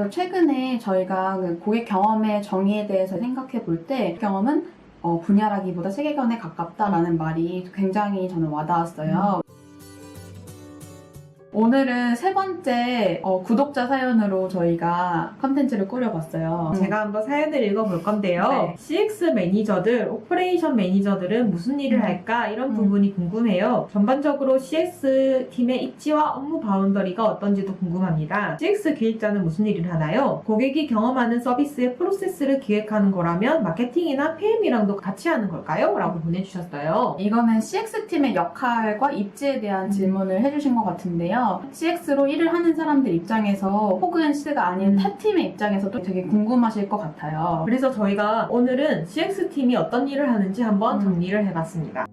그래서 최근에 저희가 그 고객 경험의 정의에 대해서 생각해 볼 때 경험은 분야라기보다 세계관에 가깝다라는 말이 굉장히 저는 와닿았어요. 오늘은 세 번째 구독자 사연으로 저희가 컨텐츠를 꾸려봤어요. 제가 한번 사연을 읽어볼 건데요. 네. CX 매니저들, 오퍼레이션 매니저들은 무슨 일을 할까? 이런 부분이 궁금해요. 전반적으로 CX 팀의 입지와 업무 바운더리가 어떤지도 궁금합니다. CX 기획자는 무슨 일을 하나요? 고객이 경험하는 서비스의 프로세스를 기획하는 거라면 마케팅이나 PM이랑도 같이 하는 걸까요? 라고 보내주셨어요. 이거는 CX팀의 역할과 입지에 대한 질문을 해주신 것 같은데요. CX로 일을 하는 사람들 입장에서 혹은 CX가 아닌 타 팀의 입장에서도 되게 궁금하실 것 같아요. 그래서 저희가 오늘은 CX팀이 어떤 일을 하는지 한번 정리를 해봤습니다.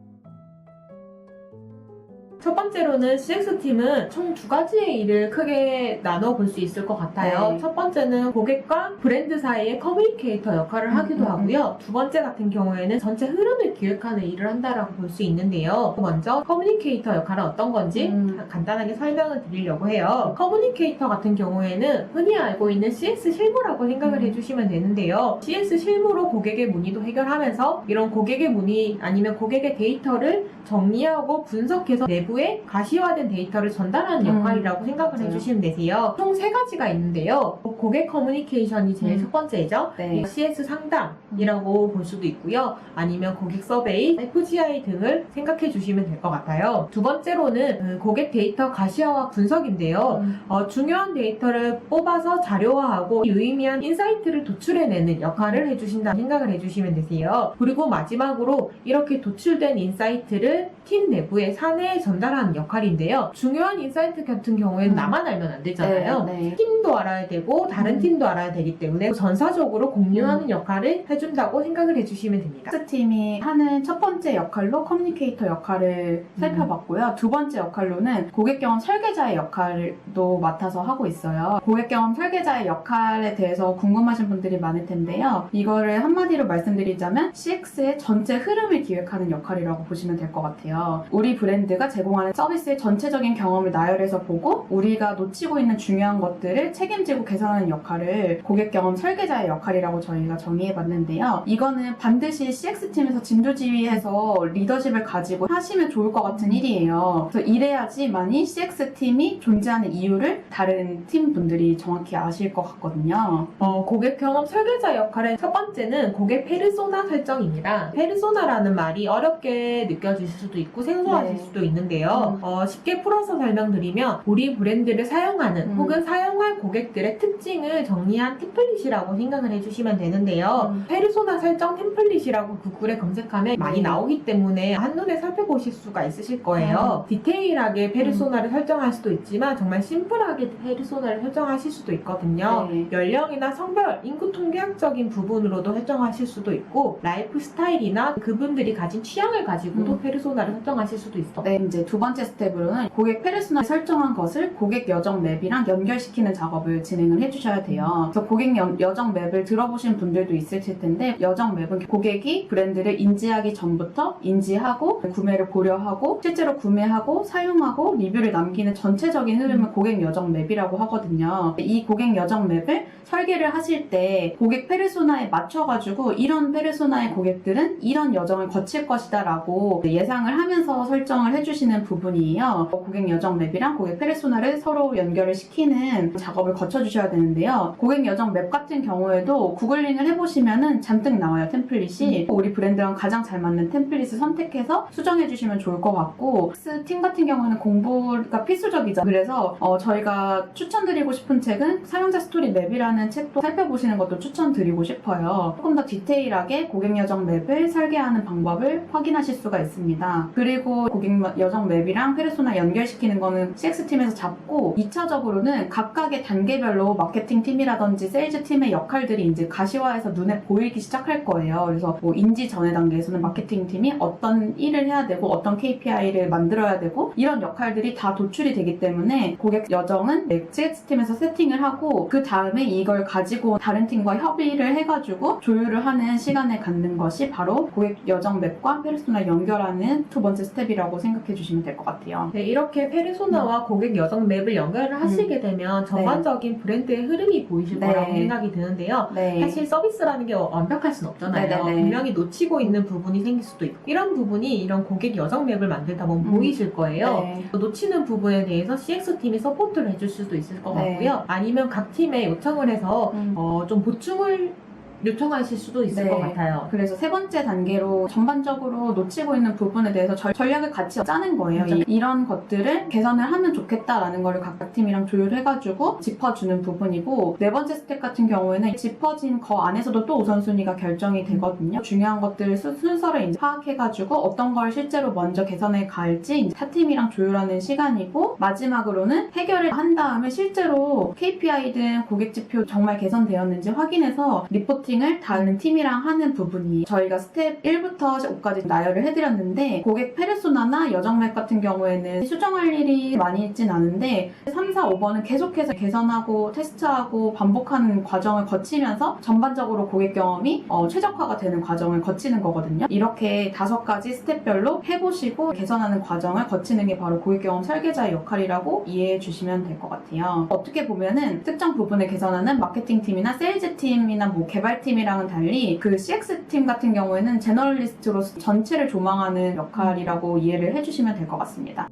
첫 번째로는 CX팀은 총 두 가지의 일을 크게 나눠볼 수 있을 것 같아요. 네. 첫 번째는 고객과 브랜드 사이의 커뮤니케이터 역할을 하기도 하고요. 두 번째 같은 경우에는 전체 흐름을 기획하는 일을 한다라고 볼 수 있는데요. 먼저 커뮤니케이터 역할은 어떤 건지 간단하게 설명을 드리려고 해요. 커뮤니케이터 같은 경우에는 흔히 알고 있는 CS 실무라고 생각을 해주시면 되는데요. CS 실무로 고객의 문의도 해결하면서 이런 고객의 문의 아니면 고객의 데이터를 정리하고 분석해서 내부에 가시화된 데이터를 전달하는 역할이라고 생각을 맞아요. 해주시면 되세요. 총 세 가지가 있는데요. 고객 커뮤니케이션이 제일 첫 번째죠. 네. CS 상담이라고 볼 수도 있고요. 아니면 고객 서베이, FGI 등을 생각해 주시면 될 것 같아요. 두 번째로는 고객 데이터 가시화와 분석인데요. 중요한 데이터를 뽑아서 자료화하고 유의미한 인사이트를 도출해내는 역할을 해주신다는 생각을 해주시면 되세요. 그리고 마지막으로 이렇게 도출된 인사이트를 팀 내부에 사내에 전달하는 역할인데요. 중요한 인사이트 같은 경우에는 나만 알면 안 되잖아요. 네. 팀도 알아야 되고 다른 팀도 알아야 되기 때문에 전사적으로 공유하는 역할을 해준다고 생각을 해주시면 됩니다. CX팀이 하는 첫 번째 역할로 커뮤니케이터 역할을 살펴봤고요. 두 번째 역할로는 고객 경험 설계자의 역할도 맡아서 하고 있어요. 고객 경험 설계자의 역할에 대해서 궁금하신 분들이 많을 텐데요. 이거를 한마디로 말씀드리자면 CX의 전체 흐름을 기획하는 역할이라고 보시면 될 것 같아요. 우리 브랜드가 제공하는 서비스의 전체적인 경험을 나열해서 보고 우리가 놓치고 있는 중요한 것들을 책임지고 개선하는 역할을 고객 경험 설계자의 역할이라고 저희가 정의해봤는데요. 이거는 반드시 CX팀에서 진두지휘해서 리더십을 가지고 하시면 좋을 것 같은 일이에요. 그래서 이래야지만이 CX팀이 존재하는 이유를 다른 팀분들이 정확히 아실 것 같거든요. 고객 경험 설계자 역할의 첫 번째는 고객 페르소나 설정입니다. 페르소나라는 말이 어렵게 느껴질 수도 있고 생소하실 네. 수도 있는데요. 쉽게 풀어서 설명드리면 우리 브랜드를 사용하는 혹은 사용할 고객들의 특징을 정리한 템플릿이라고 생각을 해주시면 되는데요. 페르소나 설정 템플릿이라고 구글에 검색하면 많이 나오기 때문에 한눈에 살펴보실 수가 있으실 거예요. 디테일하게 페르소나를 설정할 수도 있지만 정말 심플하게 페르소나를 설정하실 수도 있거든요. 네. 연령이나 성별, 인구 통계학적인 부분으로도 설정하실 수도 있고 라이프 스타일이나 그분들이 가진 취향을 가지고도 페르소나를 설정하실 수도 있어요. 네, 이제 두 번째 스텝으로는 고객 페르소나 설정한 것을 고객 여정 맵이랑 연결시키는 작업을 진행을 해주셔야 돼요. 그래서 고객 여정 맵을 들어보신 분들도 있으실 텐데 여정 맵은 고객이 브랜드를 인지하기 전부터 인지하고 구매를 고려하고 실제로 구매하고 사용하고 리뷰를 남기는 전체적인 흐름을 고객 여정 맵이라고 하거든요. 이 고객 여정 맵을 설계를 하실 때 고객 페르소나에 맞춰가지고 이런 페르소나의 고객들은 이런 여정을 거칠 것이다 라고 예상을 하면서 설정을 해주시는 부분이에요. 고객 여정 맵이랑 고객 페르소나를 서로 연결을 시키는 작업을 거쳐주셔야 되는데요. 고객 여정 맵 같은 경우에도 구글링을 해보시면은 잔뜩 나와요, 템플릿이. 우리 브랜드랑 가장 잘 맞는 템플릿을 선택해서 수정해주시면 좋을 것 같고 팀 같은 경우는 공부가 필수적이죠. 그래서 저희가 추천드리고 싶은 책은 사용자 스토리 맵이라는 책도 살펴보시는 것도 추천드리고 싶어요. 조금 더 디테일하게 고객 여정 맵을 설계하는 방법을 확인하실 수가 있습니다. 그리고 고객 여정 맵이랑 페르소나 연결시키는 거는 CX팀에서 잡고 2차적으로는 각각의 단계별로 마케팅 팀이라든지 세일즈 팀의 역할들이 이제 가시화해서 눈에 보이기 시작할 거예요. 그래서 뭐 인지 전의 단계에서는 마케팅 팀이 어떤 일을 해야 되고 어떤 KPI를 만들어야 되고 이런 역할들이 다 도출이 되기 때문에 고객 여정은 CX팀에서 세팅을 하고 그 다음에 이걸 가지고 다른 팀과 협의를 해가지고 조율을 하는 시간을 갖는 것이 바로 고객 여정 맵과 페르소나 연결하는 두 번째 스텝이라고 생각해 주시면 될 것 같아요. 네, 이렇게 페르소나와 고객 여정 맵을 연결을 하시게 되면 전반적인 브랜드의 흐름이 보이실 네. 거라고 생각이 드는데요. 네. 사실 서비스라는 게 완벽할 순 없잖아요. 네네네. 분명히 놓치고 있는 부분이 생길 수도 있고 이런 부분이 이런 고객 여정 맵을 만들다 보면 보이실 거예요. 네. 놓치는 부분에 대해서 CX팀이 서포트를 해줄 수도 있을 것 네. 같고요. 아니면 각 팀에 요청을 해서 좀 보충을 요청하실 수도 있을 네. 것 같아요. 그래서 세 번째 단계로 전반적으로 놓치고 있는 부분에 대해서 전략을 같이 짜는 거예요. 맞아요. 이런 것들을 개선을 하면 좋겠다라는 거를 각 팀이랑 조율해가지고 짚어주는 부분이고, 네 번째 스텝 같은 경우에는 짚어진 거 안에서도 또 우선순위가 결정이 되거든요. 중요한 것들 순서를 이제 파악해가지고 어떤 걸 실제로 먼저 개선해 갈지 이제 타 팀이랑 조율하는 시간이고, 마지막으로는 해결을 한 다음에 실제로 KPI든 고객 지표 정말 개선되었는지 확인해서 리포팅을 다른 팀이랑 하는 부분이 저희가 스텝 1부터 5까지 나열을 해드렸는데, 고객 페르소나나 여정맵 같은 경우에는 수정할 일이 많이 있진 않은데 3, 4, 5번은 계속해서 개선하고 테스트하고 반복하는 과정을 거치면서 전반적으로 고객 경험이 최적화가 되는 과정을 거치는 거거든요. 이렇게 5가지 스텝별로 해보시고 개선하는 과정을 거치는 게 바로 고객 경험 설계자의 역할이라고 이해해 주시면 될 것 같아요. 어떻게 보면은 특정 부분을 개선하는 마케팅 팀이나 세일즈 팀이나 뭐 개발 팀이랑은 달리 그 CX 팀 같은 경우에는 제너럴리스트로서 전체를 조망하는 역할이라고 이해를 해주시면 될 것 같습니다.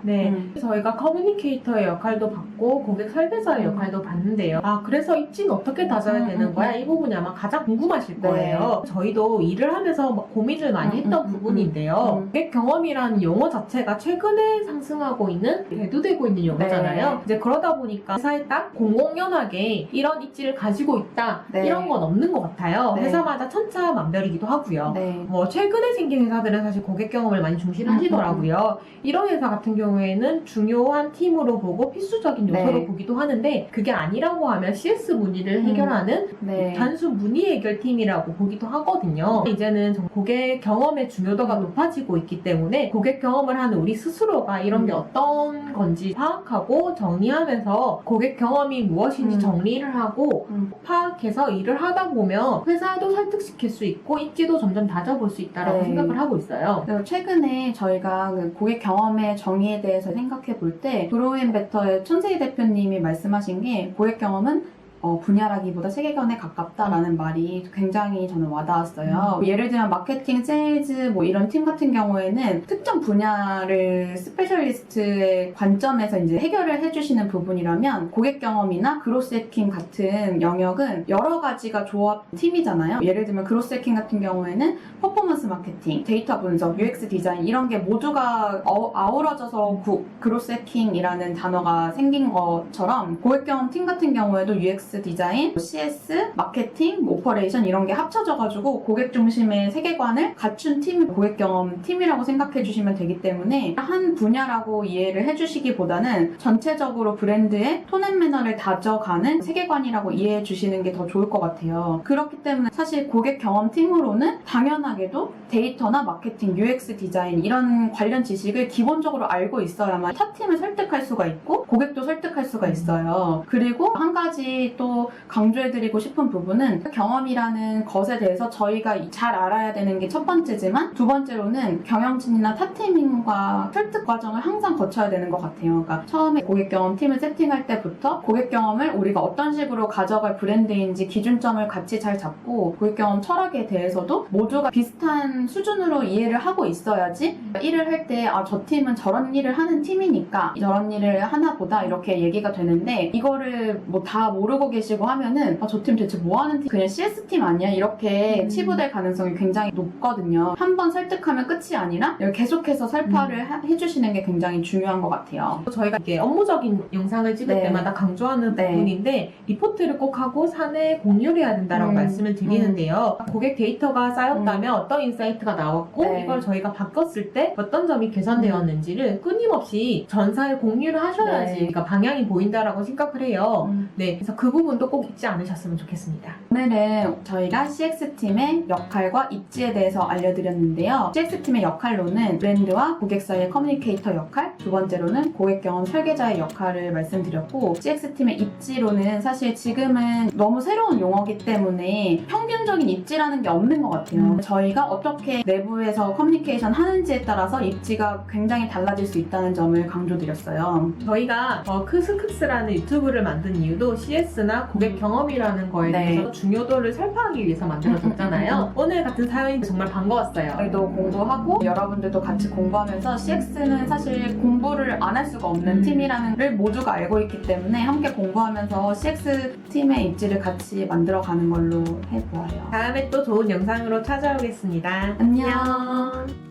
네, 저희가 커뮤니케이터의 역할도 받고 고객 설계자의 역할도 받는데요. 그래서 입지는 어떻게 다져야 되는 거야? 이 부분이 아마 가장 궁금하실 네. 거예요. 저희도 일을 하면서 막 고민을 많이 했던 부분인데요. 고객 경험이라는 용어 자체가 최근에 상승하고 있는, 대두되고 있는 용어잖아요. 네. 이제 그러다 보니까 회사에 딱 공공연하게 이런 입지를 가지고 있다, 네. 이런 건 없는 것 같아요. 네. 회사마다 천차만별이기도 하고요. 네. 최근에 생긴 회사들은 사실 고객 경험을 많이 중시를 하시더라고요. 이런 회사 같은 경우에는 중요한 팀으로 보고 필수적인 요소로 네. 보기도 하는데, 그게 아니라고 하면 CS 문의를 해결하는 네. 단순 문의 해결 팀이라고 보기도 하거든요. 이제는 고객 경험의 중요도가 높아지고 있기 때문에 고객 경험을 하는 우리 스스로가 이런 게 어떤 건지 파악하고 정리하면서 고객 경험이 무엇인지 정리를 하고 파악해서 일을 하다 보면 회사도 설득시킬 수 있고 입지도 점점 다져볼 수 있다라고 네. 생각을 하고 있어요. 그리고 최근에 저희가 그 고객 경험의 정의에 대해서 생각해 볼 때 브로앤베터의 촌세희 대표님이 말씀하신 게, 고객 경험은 분야라기보다 세계관에 가깝다라는 말이 굉장히 저는 와닿았어요. 예를 들면 마케팅, 세일즈 뭐 이런 팀 같은 경우에는 특정 분야를 스페셜리스트의 관점에서 이제 해결을 해주시는 부분이라면, 고객 경험이나 그로스 해킹 같은 영역은 여러 가지가 조합 팀이잖아요. 예를 들면 그로스 해킹 같은 경우에는 퍼포먼스 마케팅, 데이터 분석, UX 디자인 이런 게 모두가 아우러져서 그로스 해킹이라는 단어가 생긴 것처럼, 고객 경험 팀 같은 경우에도 UX 디자인, CS, 마케팅, 오퍼레이션 이런 게 합쳐져가지고 고객 중심의 세계관을 갖춘 팀이 고객 경험 팀이라고 생각해 주시면 되기 때문에, 한 분야라고 이해를 해주시기보다는 전체적으로 브랜드의 톤 앤 매너를 다져가는 세계관이라고 이해해 주시는 게 더 좋을 것 같아요. 그렇기 때문에 사실 고객 경험 팀으로는 당연하게도 데이터나 마케팅, UX 디자인 이런 관련 지식을 기본적으로 알고 있어야만 타 팀을 설득할 수가 있고 고객도 설득할 수가 있어요. 그리고 한 가지 또 강조해드리고 싶은 부분은, 경험이라는 것에 대해서 저희가 잘 알아야 되는 게 첫 번째지만, 두 번째로는 경영진이나 타팀과 설득 과정을 항상 거쳐야 되는 것 같아요. 그러니까 처음에 고객 경험 팀을 세팅할 때부터 고객 경험을 우리가 어떤 식으로 가져갈 브랜드인지 기준점을 같이 잘 잡고, 고객 경험 철학에 대해서도 모두가 비슷한 수준으로 이해를 하고 있어야지 일을 할 때 저 팀은 저런 일을 하는 팀이니까 저런 일을 하나 보다 이렇게 얘기가 되는데, 이거를 뭐 다 모르고 계시고 하면은 저 팀 대체 뭐 하는 팀, 그냥 CS팀 아니야? 이렇게 치부될 가능성이 굉장히 높거든요. 한 번 설득하면 끝이 아니라 계속해서 설파를 해주시는 게 굉장히 중요한 것 같아요. 저희가 이게 업무적인 영상을 찍을 네. 때마다 강조하는 네. 부분인데, 리포트를 꼭 하고 사내에 공유를 해야 된다고 말씀을 드리는데요. 고객 데이터가 쌓였다면 어떤 인사이트가 나왔고 네. 이걸 저희가 바꿨을 때 어떤 점이 개선되었는지를 끊임없이 전사에 공유를 하셔야지 네. 그러니까 방향이 보인다라고 생각을 해요. 네, 그래서 그 부분도 꼭 잊지 않으셨으면 좋겠습니다. 오늘은 저희가 CX팀의 역할과 입지에 대해서 알려드렸는데요. CX팀의 역할로는 브랜드와 고객 사이의 커뮤니케이터 역할, 두 번째로는 고객 경험 설계자의 역할을 말씀드렸고, CX팀의 입지로는 사실 지금은 너무 새로운 용어이기 때문에 평균적인 입지라는 게 없는 것 같아요. 저희가 어떻게 내부에서 커뮤니케이션 하는지에 따라서 입지가 굉장히 달라질 수 있다는 점을 강조드렸어요. 저희가 크스크스라는 유튜브를 만든 이유도 CS나 고객 경험이라는 거에 네. 대해서 중요도를 설파하기 위해서 만들어졌잖아요. 오늘 같은 사연이 정말 반가웠어요. 저희도 공부하고 여러분들도 같이 공부하면서 CX는 사실 공부를 안 할 수가 없는 팀이라는 걸 모두가 알고 있기 때문에 함께 공부하면서 CX팀의 입지를 같이 만들어가는 걸로 해보아요. 다음에 또 좋은 영상으로 찾아오겠습니다. 안녕.